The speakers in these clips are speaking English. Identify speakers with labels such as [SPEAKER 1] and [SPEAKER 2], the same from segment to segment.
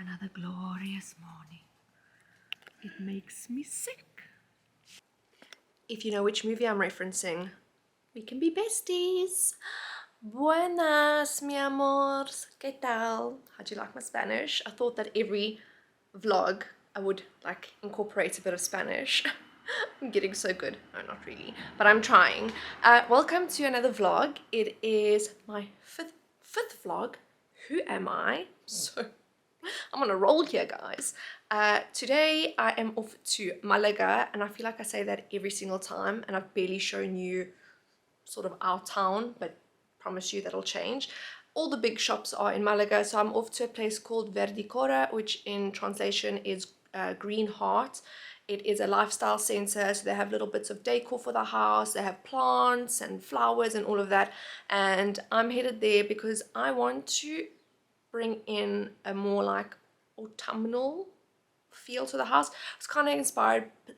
[SPEAKER 1] Another glorious morning. It makes me sick. If you know which movie I'm referencing, we can be besties. Buenas, mi amors. ¿Qué tal? How'd you like my Spanish? I thought that every vlog I would like incorporate a bit of Spanish. I'm getting so good. No, not really, but I'm trying. Welcome to another vlog. It is my fifth vlog. Who am I? So I'm on a roll here, guys. Today I am off to Malaga, and I feel like I say that every single time, and I've barely shown you sort of our town, but promise you that'll change. All the big shops are in Malaga, so I'm off to a place called Decor, which in translation is Green Heart. It is a lifestyle center, so they have little bits of decor for the house, they have plants and flowers and all of that, and I'm headed there because I want to bring in a more like autumnal feel to the house. I was kind of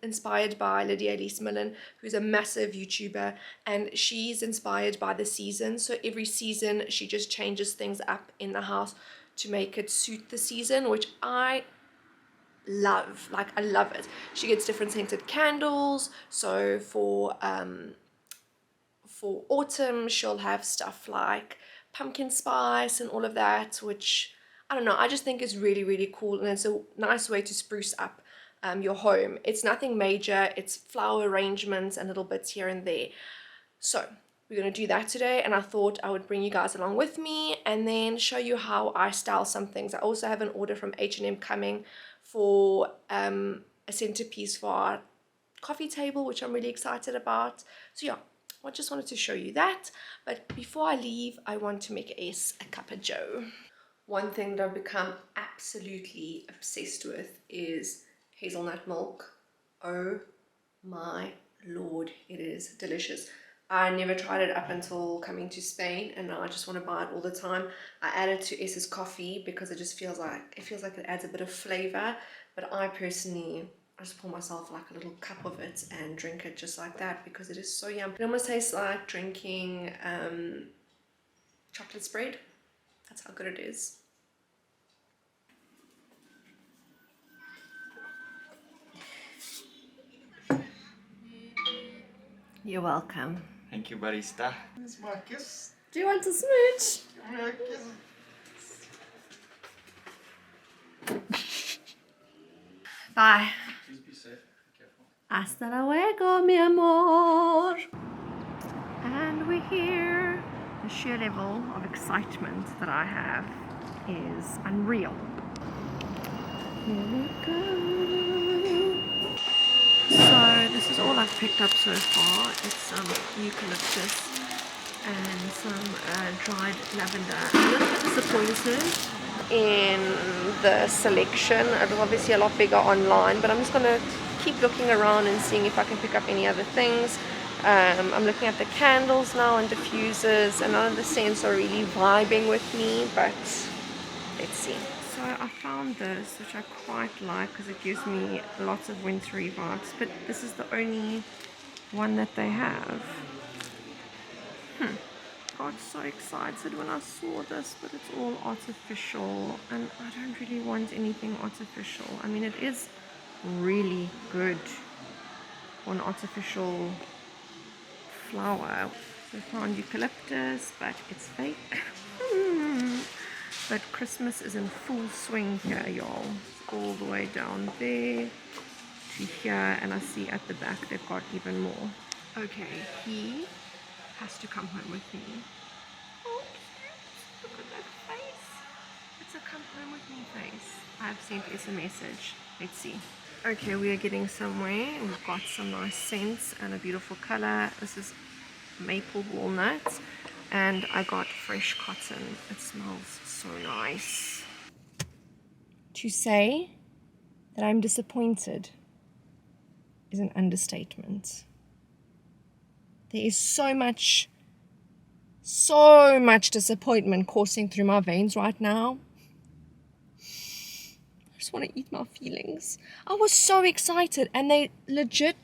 [SPEAKER 1] inspired by Lydia Elise Millen, who's a massive YouTuber, and she's inspired by the season. So every season she just changes things up in the house to make it suit the season, which I love. Like, I love it. She gets different scented candles. So for autumn she'll have stuff like pumpkin spice and all of that, which I don't know, I just think is really, really cool, and it's a nice way to spruce up your home. It's nothing major, it's flower arrangements and little bits here and there. So we're going to do that today, and I thought I would bring you guys along with me and then show you how I style some things. I also have an order from H&M coming for a centerpiece for our coffee table, which I'm really excited about. So yeah, I just wanted to show you that. But before I leave, I want to make us a cup of joe. One thing that I've become absolutely obsessed with is hazelnut milk. Oh my lord, it is delicious. I never tried it up until coming to Spain, and now I just want to buy it all the time. I add it to S's coffee because it just feels like it adds a bit of flavor, but I personally just pour myself like a little cup of it and drink it just like that because it is so yum. It almost tastes like drinking chocolate spread. That's how good it is. You're welcome.
[SPEAKER 2] Thank you, barista. Miss Marcus.
[SPEAKER 1] Do you want a smooch? Bye.
[SPEAKER 2] Please be safe. Be careful.
[SPEAKER 1] Hasta luego, mi amor. And we're here. The sheer level of excitement that I have is unreal. Here we go. So this is all I've picked up so far. It's some eucalyptus and some dried lavender. I'm a little bit disappointed in the selection. It was obviously a lot bigger online, but I'm just going to keep looking around and seeing if I can pick up any other things. I'm looking at the candles now and diffusers, and none of the scents are really vibing with me, but let's see. So I found this, which I quite like because it gives me lots of wintry vibes, but this is the only one that they have. Got so excited when I saw this, but it's all artificial, and I don't really want anything artificial. I mean, it is really good for an artificial flower. So I found eucalyptus, but it's fake. But Christmas is in full swing here, y'all. All the way down there to here, and I see at the back they've got even more. Okay, he has to come home with me. Oh, cute. Look at that face. It's a come home with me face. I've sent us a message. Let's see. Okay, we are getting somewhere. We've got some nice scents and a beautiful color. This is maple walnut, and I got fresh cotton. It smells so nice. To say that I'm disappointed is an understatement. There is so much disappointment coursing through my veins right now. I just want to eat my feelings. I was so excited, and they legit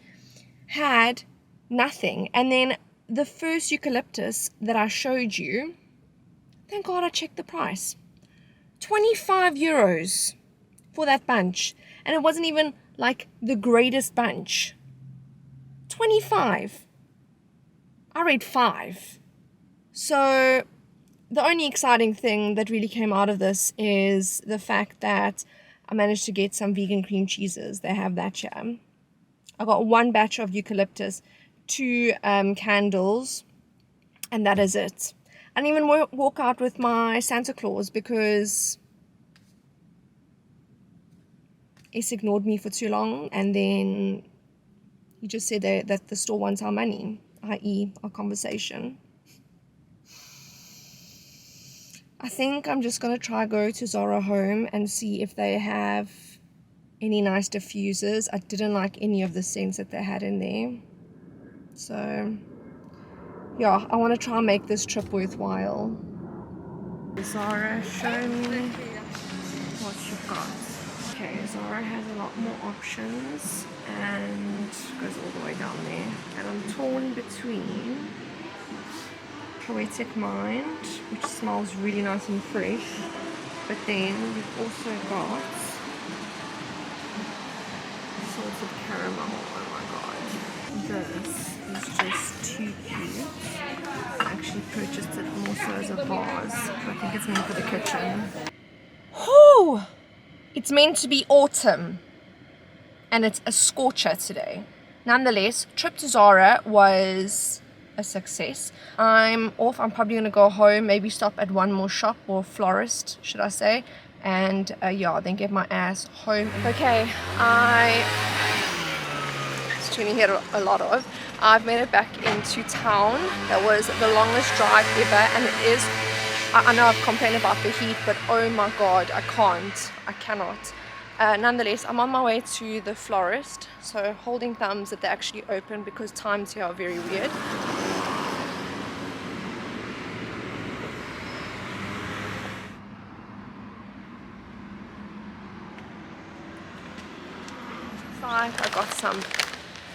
[SPEAKER 1] had nothing. And then the first eucalyptus that I showed you, thank God I checked the price. 25 euros. for that bunch. And it wasn't even like the greatest bunch. 25. I rate 5. So the only exciting thing that really came out of this is the fact that I managed to get some vegan cream cheeses. They have that here. I got 1 batch of eucalyptus, 2 candles, and that is it. I didn't even walk out with my Santa Claus because Ace ignored me for too long, and then he just said that the store wants our money, i.e. our conversation. I think I'm just going to try go to Zara Home and see if they have any nice diffusers. I didn't like any of the scents that they had in there. So, yeah, I want to try and make this trip worthwhile. Zara, show me what you've got. Okay, Zara has a lot more options and goes all the way down there. And I'm torn between Poetic Mind, which smells really nice and fresh, but then we've also got salted caramel. Oh my god, this is just too cute. I actually purchased it more so as a vase. I think it's meant for the kitchen. Whew! It's meant to be autumn, and it's a scorcher today. Nonetheless, trip to Zara was a success. I'm off. I'm probably going to go home, maybe stop at one more shop, or florist should I say, and yeah, then get my ass home. Okay, it's tuning here a lot of. I've made it back into town. That was the longest drive ever, and it is, I know I've complained about the heat, but oh my god, I cannot. Nonetheless, I'm on my way to the florist, so holding thumbs that they're actually open because times here are very weird. I got some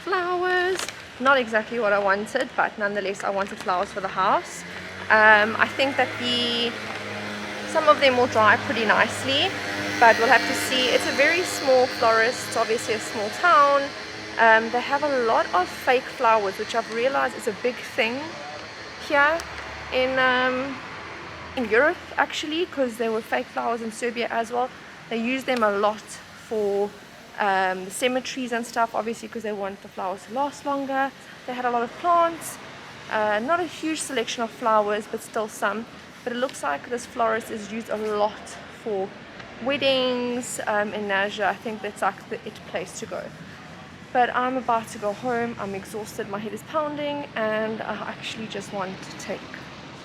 [SPEAKER 1] flowers, not exactly what I wanted, but nonetheless I wanted flowers for the house. I think that some of them will dry pretty nicely, but we'll have to see. It's a very small florist, it's obviously a small town. They have a lot of fake flowers, which I've realized is a big thing here in Europe actually, because there were fake flowers in Serbia as well. They use them a lot for the cemeteries and stuff, obviously because they want the flowers to last longer. They had a lot of plants, not a huge selection of flowers, but still some. But it looks like this florist is used a lot for weddings in Nazja. I think that's like the it place to go. But I'm about to go home. I'm exhausted, my head is pounding, and I actually just want to take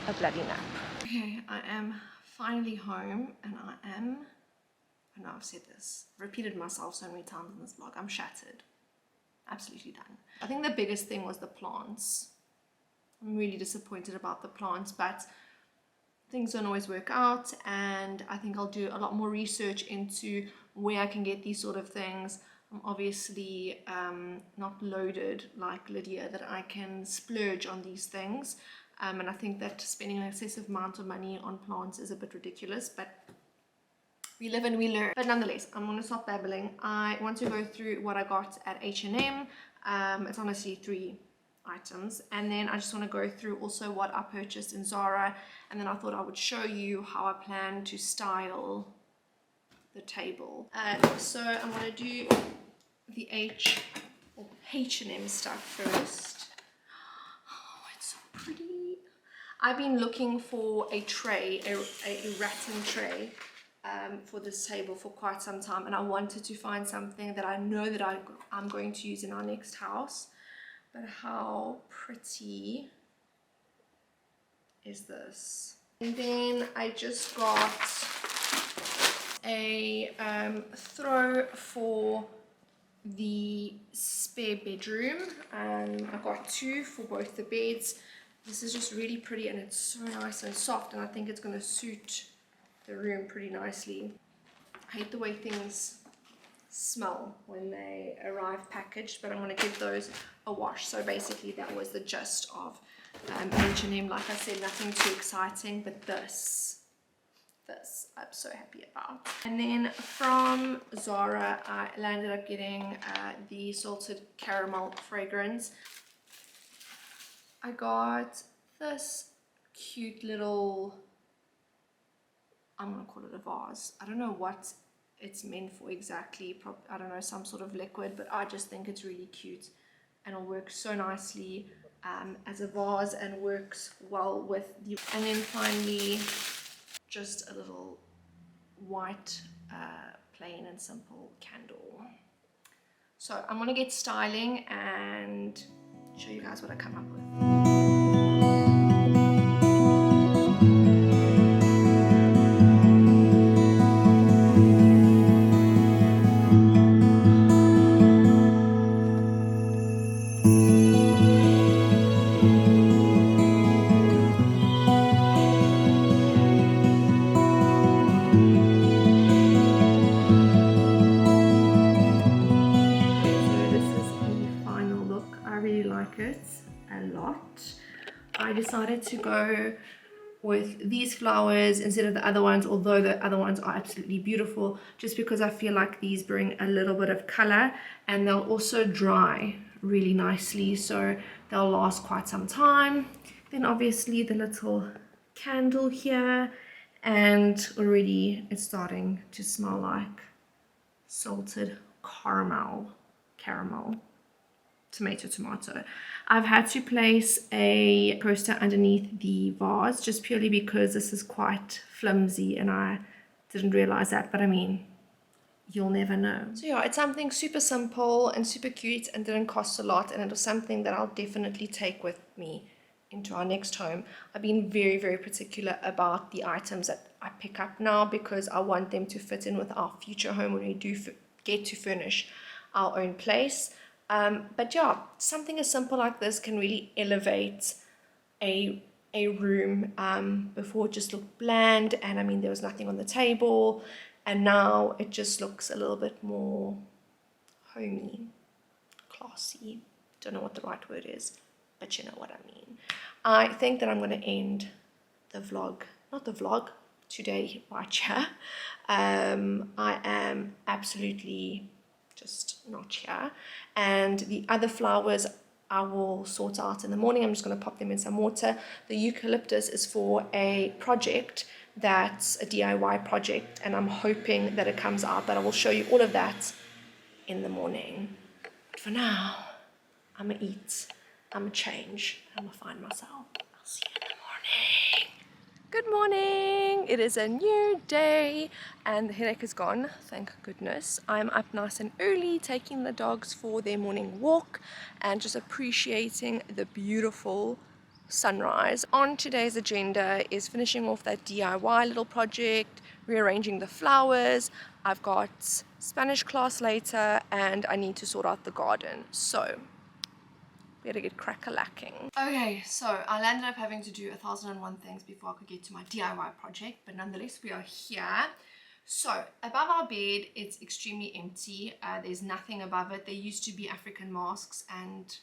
[SPEAKER 1] a bloody nap. Okay, I am finally home, and I know I've said this, repeated myself so many times in this vlog, I'm shattered. Absolutely done. I think the biggest thing was the plants. I'm really disappointed about the plants, but things don't always work out, and I think I'll do a lot more research into where I can get these sort of things. I'm obviously not loaded like Lydia that I can splurge on these things, and I think that spending an excessive amount of money on plants is a bit ridiculous, but we live and we learn. But nonetheless, I'm going to stop babbling. I want to go through what I got at H&M. It's honestly 3 items, and then I just want to go through also what I purchased in Zara, and then I thought I would show you how I plan to style the table. So I'm going to do the H&M stuff first. Oh, it's so pretty. I've been looking for a tray, a rattan tray, for this table for quite some time, and I wanted to find something that I know that I'm going to use in our next house. But how pretty is this? And then I just got a throw for the spare bedroom. I got 2 for both the beds. This is just really pretty, and it's so nice and soft, and I think it's going to suit the room pretty nicely. I hate the way things smell when they arrive packaged, but I'm going to give those a wash. So basically that was the gist of H&M. Like I said, nothing too exciting, but this this I'm so happy about. And then from Zara I landed up getting the salted caramel fragrance. I got this cute little, I'm gonna call it a vase. I don't know what it's meant for exactly. I don't know, some sort of liquid, but I just think it's really cute and it'll work so nicely as a vase and works well with the. And then finally, just a little white, plain and simple candle. So I'm gonna get styling and show you guys what I come up with. A lot. I decided to go with these flowers instead of the other ones, although the other ones are absolutely beautiful, just because I feel like these bring a little bit of color and they'll also dry really nicely, so they'll last quite some time. Then obviously the little candle here, and already it's starting to smell like salted caramel. Tomato. I've had to place a coaster underneath the vase just purely because this is quite flimsy and I didn't realize that, but I mean, you'll never know. So yeah, it's something super simple and super cute and didn't cost a lot, and it was something that I'll definitely take with me into our next home. I've been very, very particular about the items that I pick up now because I want them to fit in with our future home when we do get to furnish our own place. But yeah, something as simple like this can really elevate a room. Before it just looked bland, and I mean there was nothing on the table, and now it just looks a little bit more homey, classy. Don't know what the right word is, but you know what I mean. I think that I'm going to end the vlog today right here. I am absolutely just not here, and the other flowers I will sort out in the morning. I'm just going to pop them in some water. The eucalyptus is for a project that's a DIY project, and I'm hoping that it comes out, but I will show you all of that in the morning. But for now, I'm gonna eat, I'm gonna change, I'm gonna find myself. I'll see you in the morning. Good morning, it is a new day and the headache is gone, thank goodness. I'm up nice and early taking the dogs for their morning walk and just appreciating the beautiful sunrise. On today's agenda is finishing off that DIY little project, rearranging the flowers. I've got Spanish class later and I need to sort out the garden, so better get crack-a-lacking. Okay, so I landed up having to do 1001 things before I could get to my DIY project, but nonetheless we are here. So above our bed it's extremely empty. There's nothing above it. There used to be African masks, and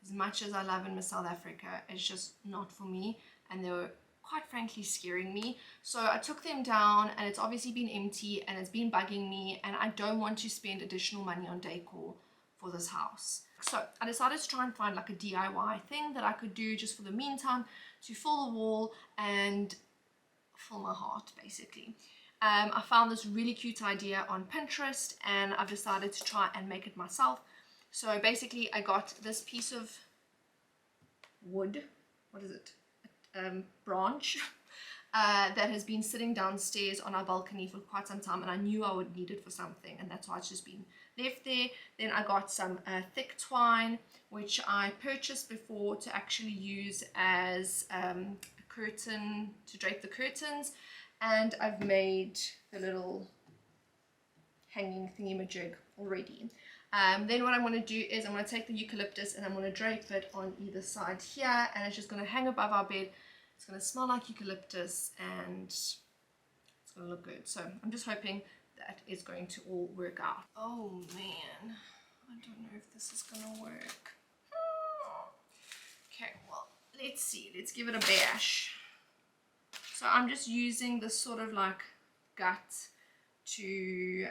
[SPEAKER 1] as much as I love and miss South Africa, it's just not for me, and they were quite frankly scaring me. So I took them down and it's obviously been empty and it's been bugging me, and I don't want to spend additional money on decor for this house. So I decided to try and find like a DIY thing that I could do just for the meantime to fill the wall and fill my heart basically. I found this really cute idea on Pinterest and I've decided to try and make it myself. So basically I got this piece of wood, what is it, branch that has been sitting downstairs on our balcony for quite some time, and I knew I would need it for something, and that's why it's just been left there. Then I got some thick twine, which I purchased before to actually use as a curtain to drape the curtains, and I've made the little hanging thingy-majig already. Then what I'm going to do is I'm going to take the eucalyptus and I'm going to drape it on either side here, and it's just going to hang above our bed. It's going to smell like eucalyptus and it's going to look good. So I'm just hoping that is going to all work out. Oh man, I don't know if this is going to work. Okay, well, let's see. Let's give it a bash. So I'm just using this sort of like gut to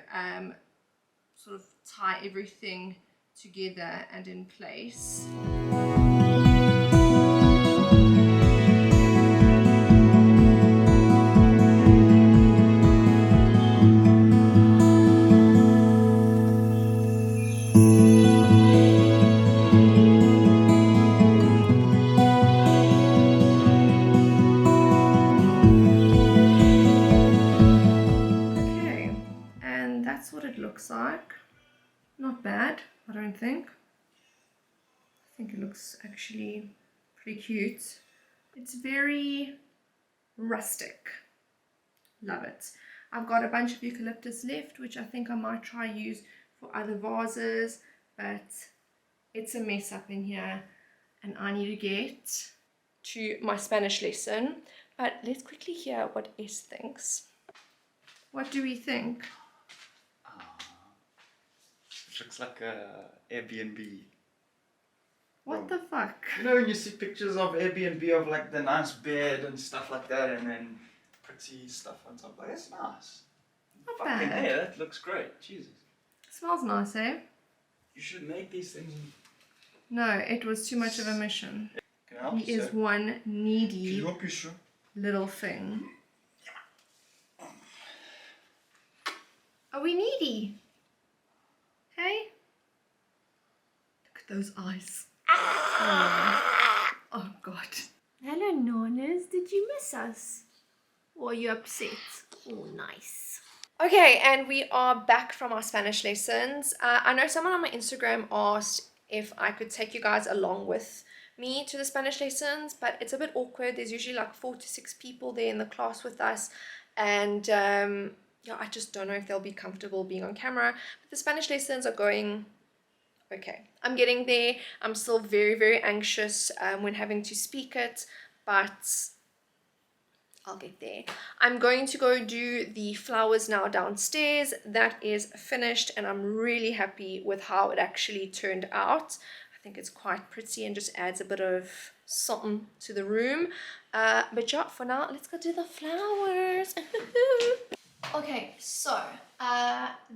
[SPEAKER 1] sort of tie everything together and in place. Okay, and that's what it looks like. Not bad, I don't think. I think it looks actually pretty cute. It's very rustic. Love it. I've got a bunch of eucalyptus left, which I think I might try use for other vases, but it's a mess up in here and I need to get to my Spanish lesson. But let's quickly hear what S thinks. What do we think?
[SPEAKER 2] It looks like a Airbnb.
[SPEAKER 1] What the fuck?
[SPEAKER 2] You know when you see pictures of Airbnb of like the nice bed and stuff like that, and then pretty stuff on top. Like, that's nice.
[SPEAKER 1] Not
[SPEAKER 2] Fucking
[SPEAKER 1] bad.
[SPEAKER 2] hey, that looks great. Jesus.
[SPEAKER 1] Smells nice, eh?
[SPEAKER 2] You should make these things.
[SPEAKER 1] No, it was too much of a mission.
[SPEAKER 2] Can I help
[SPEAKER 1] He
[SPEAKER 2] you,
[SPEAKER 1] is
[SPEAKER 2] sir?
[SPEAKER 1] one
[SPEAKER 2] Can
[SPEAKER 1] needy
[SPEAKER 2] you help you, sir?
[SPEAKER 1] little thing. Are we needy? Hey? Look at those eyes. Oh God. Hello, Nanas. Did you miss us? Or are you upset? Oh, nice. Okay, and we are back from our Spanish lessons. I know someone on my Instagram asked if I could take you guys along with me to the Spanish lessons, but it's a bit awkward. There's usually like 4 to 6 people there in the class with us, and yeah, I just don't know if they'll be comfortable being on camera. But the Spanish lessons are going okay. I'm getting there. I'm still very, very anxious when having to speak it, but I'll get there. I'm going to go do the flowers now downstairs. That is finished and I'm really happy with how it actually turned out. I think it's quite pretty and just adds a bit of something to the room. But yeah, for now, let's go do the flowers. Okay, so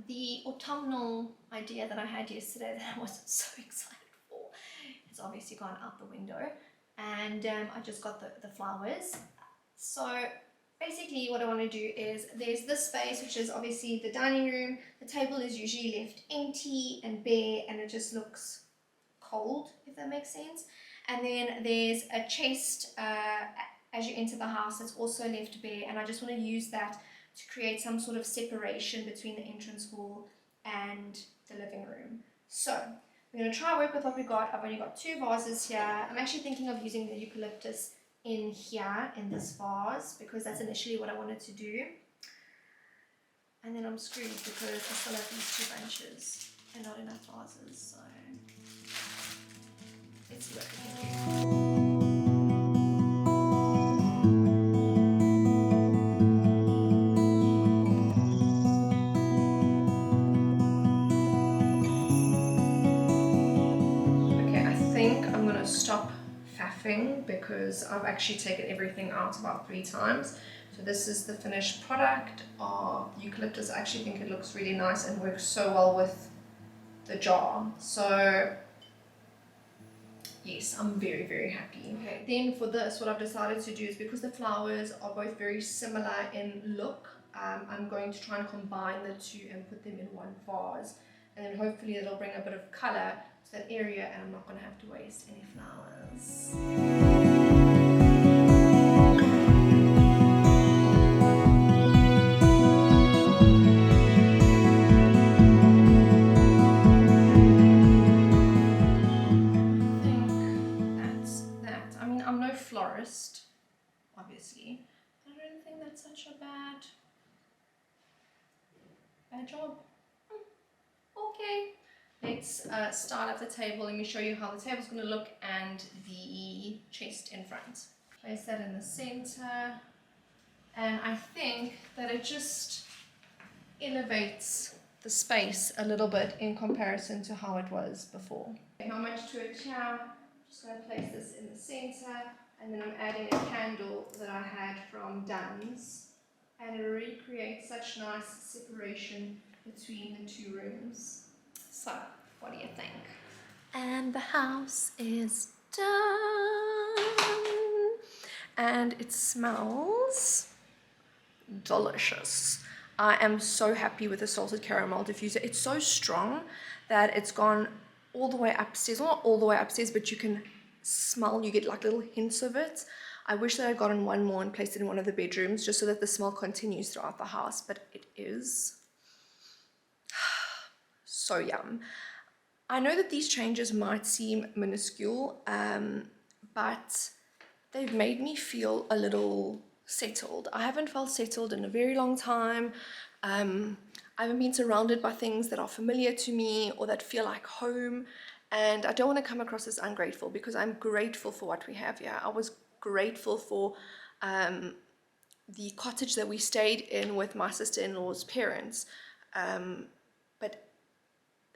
[SPEAKER 1] the autumnal idea that I had yesterday that I wasn't so excited for has obviously gone out the window, and I just got the flowers. So basically what I want to do is there's this space, which is obviously the dining room. The table is usually left empty and bare and it just looks cold, if that makes sense. And then there's a chest as you enter the house that's also left bare, and I just want to use that to create some sort of separation between the entrance hall and the living room. So we're going to try work with what we got. I've only got 2 vases here. I'm actually thinking of using the eucalyptus in here in this vase because that's initially what I wanted to do. And then I'm screwed because I still have these 2 bunches and not enough vases, so let's see what we can do. Stop faffing because I've actually taken everything out about 3 times. So this is the finished product of eucalyptus. I actually think it looks really nice and works so well with the jar. So yes, I'm very, very happy. Okay, then for this, what I've decided to do is because the flowers are both very similar in look, I'm going to try and combine the 2 and put them in one vase. And then hopefully it'll bring a bit of colour to that area and I'm not going to have to waste any flowers. I think that's that. I mean, I'm no florist, obviously. I don't think that's such a bad job. Okay, let's start at the table. Let me show you how the table's going to look and the chest in front. Place that in the center, and I think that it just elevates the space a little bit in comparison to how it was before. Okay, how much to it here? Just going to place this in the center, And then I'm adding a candle that I had from Dunn's, and it already creates such nice separation between the two rooms. So, what do you think? And the house is done, and it smells delicious. I am so happy with the salted caramel diffuser. It's so strong that it's gone all the way upstairs. Well, not all the way upstairs, but you can smell, you get like little hints of it. I wish that I'd gotten one more and placed it in one of the bedrooms just so that the smell continues throughout the house, but it is so yum. I know that these changes might seem minuscule, but they've made me feel a little settled. I haven't felt settled in a very long time. I haven't been surrounded by things that are familiar to me or that feel like home. And I don't want to come across as ungrateful, because I'm grateful for what we have here. I was grateful for the cottage that we stayed in with my sister-in-law's parents. But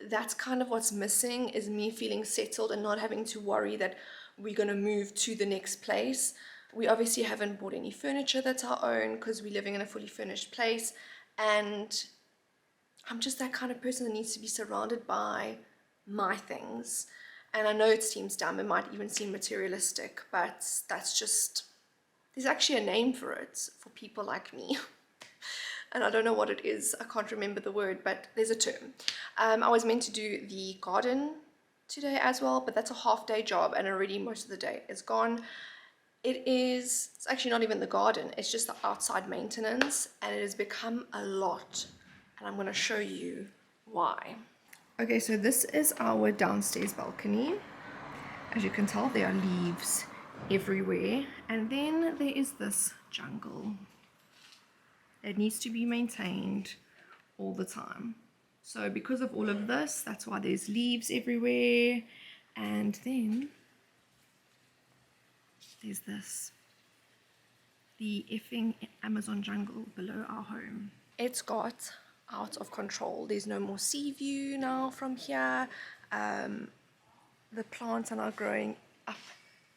[SPEAKER 1] that's kind of what's missing, is me feeling settled and not having to worry that we're going to move to the next place. We obviously haven't bought any furniture that's our own because we're living in a fully furnished place, and I'm just that kind of person that needs to be surrounded by my things. And I know it seems dumb, it might even seem materialistic, but that's just, there's actually a name for it for people like me. And I don't know what it is, I can't remember the word, but there's a term. I was meant to do the garden today as well, but that's a half-day job, and already most of the day is gone. It's actually not even the garden, it's just the outside maintenance, and it has become a lot, and I'm going to show you why. Okay, so this is our downstairs balcony. As you can tell, there are leaves everywhere, and then there is this jungle. It needs to be maintained all the time. So because of all of this, that's why there's leaves everywhere. And then there's this, the effing Amazon jungle below our home. It's got out of control. There's no more sea view now from here. The plants are now growing up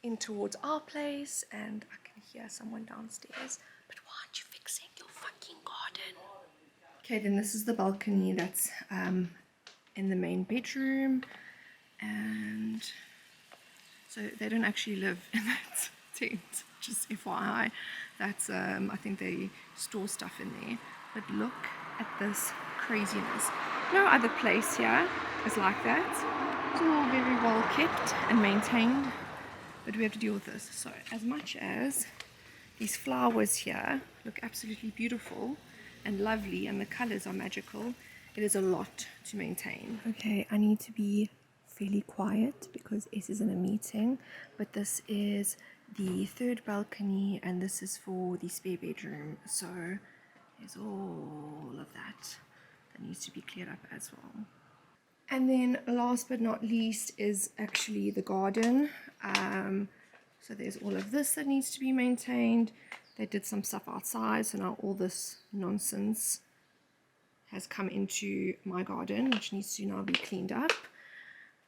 [SPEAKER 1] in towards our place, and I can hear someone downstairs. But why aren't you fixing your fucking garden? Okay, then this is the balcony that's in the main bedroom, and so they don't actually live in that tent, just FYI. That's I think they store stuff in there. But look at this craziness. No other place here is like that. It's all very well kept and maintained, but we have to deal with this. So as much as these flowers here look absolutely beautiful and lovely, and the colors are magical, it is a lot to maintain. Okay, I need to be fairly quiet because S is in a meeting, but this is the third balcony, and this is for the spare bedroom. So there's all of that needs to be cleared up as well. And then last but not least is actually the garden. So there's all of this that needs to be maintained. They did some stuff outside, so now all this nonsense has come into my garden, which needs to now be cleaned up.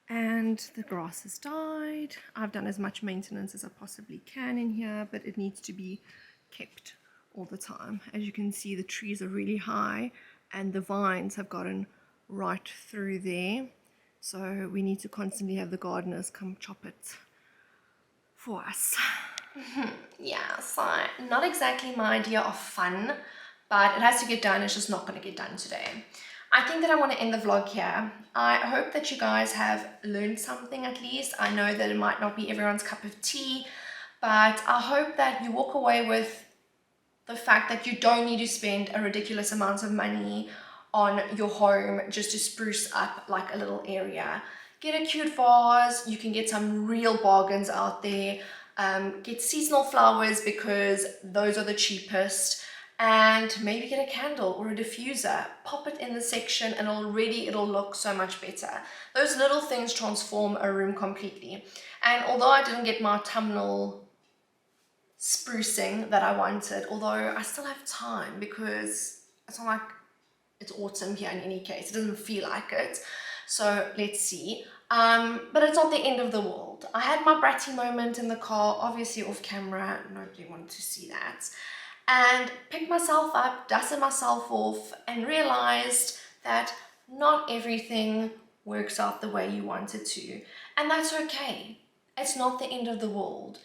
[SPEAKER 1] And the grass has died. I've done as much maintenance as I possibly can in here, but it needs to be kept all the time. As you can see, the trees are really high and the vines have gotten right through there. So we need to constantly have the gardeners come chop it for us. Yeah, so not exactly my idea of fun, but it has to get done. It's just not going to get done today. I think that I want to end the vlog here. I hope that you guys have learned something at least. I know that it might not be everyone's cup of tea, but I hope that you walk away with the fact that you don't need to spend a ridiculous amount of money on your home just to spruce up like a little area. Get a cute vase. You can get some real bargains out there. Get seasonal flowers because those are the cheapest, and maybe get a candle or a diffuser, pop it in the section, and already it'll look so much better. Those little things transform a room completely. And although I didn't get my autumnal sprucing that I wanted, although I still have time because it's not like it's autumn here in any case, it doesn't feel like it. So let's see. But it's not the end of the world. I had my bratty moment in the car, obviously off camera, nobody wanted to see that, and picked myself up, dusted myself off, and realized that not everything works out the way you want it to, and that's okay. It's not the end of the world.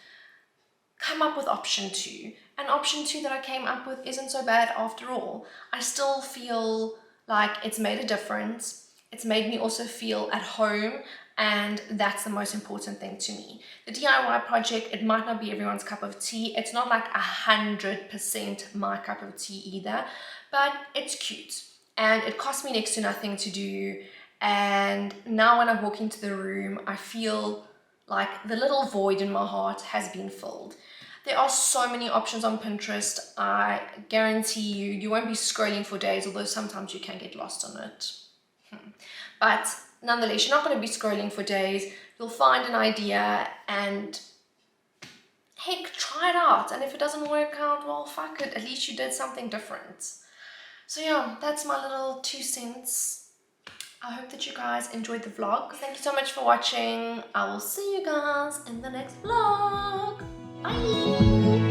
[SPEAKER 1] Come up with option 2, and option 2 that I came up with isn't so bad after all. I still feel like it's made a difference. It's made me also feel at home, and that's the most important thing to me. The DIY project, it might not be everyone's cup of tea. It's not like 100% my cup of tea either, but it's cute and it cost me next to nothing to do. And now when I walk into the room, I feel like the little void in my heart has been filled. There are so many options on Pinterest. I guarantee you won't be scrolling for days, although sometimes you can get lost on it. But nonetheless, you're not going to be scrolling for days. You'll find an idea and heck, try it out. And if it doesn't work out, well, fuck it. At least you did something different. So yeah, that's my little 2 cents. I hope that you guys enjoyed the vlog. Thank you so much for watching. I will see you guys in the next vlog. Bye!